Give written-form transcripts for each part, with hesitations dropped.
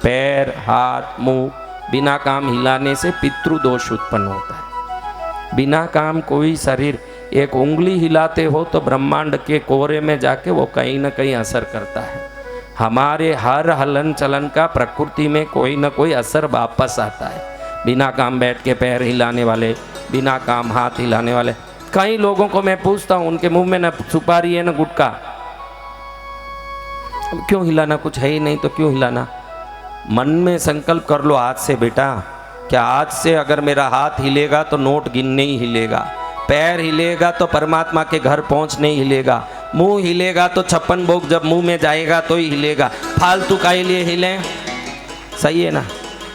पैर, हाथ, मुंह बिना काम हिलाने से पितृदोष उत्पन्न होता है। बिना काम कोई शरीर एक उंगली हिलाते हो तो ब्रह्मांड के कोरे में जाके वो कहीं ना कहीं असर करता है। हमारे हर हलन चलन का प्रकृति में कोई ना कोई असर वापस आता है। बिना काम बैठ के पैर हिलाने वाले, बिना काम हाथ हिलाने वाले, कई लोगों को मैं पूछता हूँ उनके मुंह में न सुपारी है न गुटखा, क्यों हिलाना? कुछ है ही नहीं तो क्यों हिलाना? मन में संकल्प कर लो आज से बेटा, क्या आज से अगर मेरा हाथ हिलेगा तो नोट गिनने ही हिलेगा, पैर हिलेगा तो परमात्मा के घर पहुंचने ही हिलेगा, मुंह हिलेगा तो 56 भोग जब मुंह में जाएगा तो ही हिलेगा, फालतू का लिए हिले? सही है ना?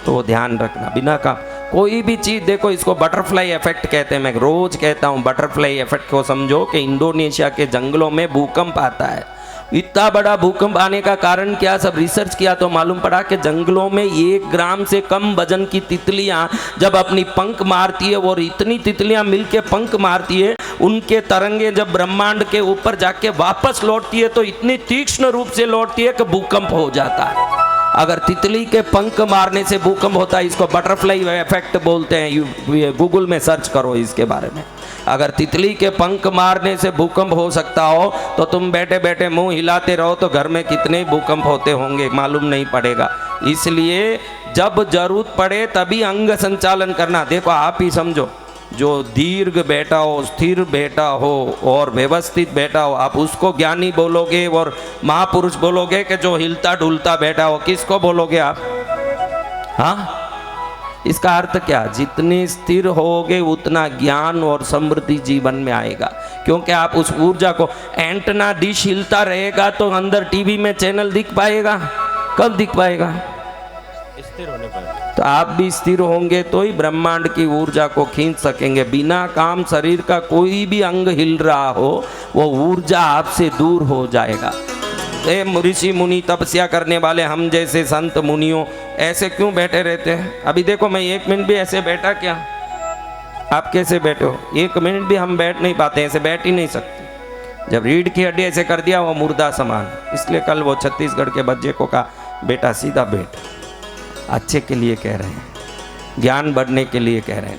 तो ध्यान रखना। बिना काम कोई भी चीज़, देखो इसको बटरफ्लाई इफेक्ट कहते हैं। मैं रोज कहता हूँ बटरफ्लाई इफेक्ट को समझो कि इंडोनेशिया के जंगलों में भूकंप आता है। इतना बड़ा भूकंप आने का कारण क्या? सब रिसर्च किया तो मालूम पड़ा कि जंगलों में 1 ग्राम से कम वजन की तितलियां जब अपनी पंख मारती है और इतनी तितलियां मिलके पंख मारती है, उनके तरंगे जब ब्रह्मांड के ऊपर जाके वापस लौटती है तो इतनी तीक्ष्ण रूप से लौटती है कि भूकंप हो जाता है। अगर तितली के पंख मारने से भूकंप होता है, इसको बटरफ्लाई इफेक्ट बोलते हैं। गूगल में सर्च करो इसके बारे में। अगर तितली के पंख मारने से भूकंप हो सकता हो तो तुम बैठे बैठे मुंह हिलाते रहो तो घर में कितने भूकंप होते होंगे मालूम नहीं पड़ेगा। इसलिए जब जरूरत पड़े तभी अंग संचालन करना। देखो आप ही समझो, जो दीर्घ बैठा हो, स्थिर बैठा हो और व्यवस्थित बैठा हो, आप उसको ज्ञानी बोलोगे और महापुरुष बोलोगे कि जो हिलता डुलता बैठा हो, किसको बोलोगे आप? हाँ, इसका अर्थ क्या? जितने स्थिर होगे उतना ज्ञान और समृद्धि जीवन में आएगा। क्योंकि आप उस ऊर्जा को, एंटेना डिश हिलता रहेगा तो अंदर टीवी में चैनल दिख पाएगा? कब दिख पाएगा? स्थिर होने पर। तो आप भी स्थिर होंगे तो ही ब्रह्मांड की ऊर्जा को खींच सकेंगे। बिना काम शरीर का कोई भी अंग हिल रहा हो वो ऊर्जा आपसे दूर हो जाएगा। ऋषि मुनि तपस्या करने वाले हम जैसे संत मुनियों ऐसे क्यों बैठे रहते हैं? अभी देखो मैं 1 मिनट भी ऐसे बैठा क्या? आप कैसे बैठे हो? 1 मिनट भी हम बैठ नहीं पाते, ऐसे बैठ ही नहीं सकते। जब रीढ़ की हड्डी ऐसे कर दिया वो मुर्दा समान। इसलिए कल वो छत्तीसगढ़ के बच्चे को कहा, बेटा सीधा बैठ। अच्छे के लिए कह रहे हैं, ज्ञान बढ़ने के लिए कह रहे हैं।